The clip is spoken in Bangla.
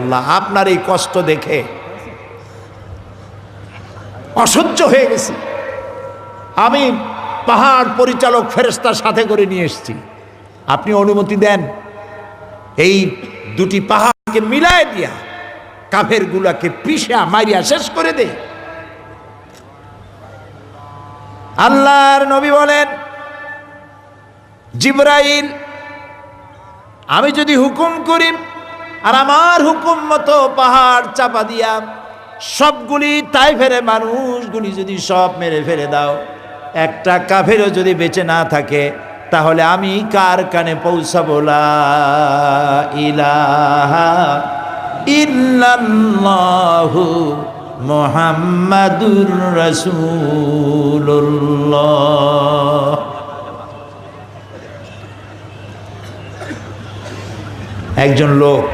আল্লাহ আপনার এই কষ্ট দেখে অসহ্য হয়ে গেছে, আমি পাহাড় পরিচালক ফেরেশতার সাথে করে নিয়ে এসেছি, আপনি অনুমতি দেন এই দুটি পাহাড়কে মিলায় দিয়া কাফেরগুলাকে পিষা মারিয়া শেষ করে দে। আল্লাহর নবী বলেন, জিবরাইল, আমি যদি হুকুম করি আর আমার হুকুম মতো পাহাড় চাপা দিয়া সবগুলি তাইফের মানুষগুলি যদি সব মেরে ফেলে দাও, একটা কাফেরও যদি বেঁচে না থাকে, তাহলে আমি কার কানে পৌঁছাবো? লা ইলাহা ইল্লাল্লাহু মুহাম্মাদুর রাসূলুল্লাহ। একজন লোক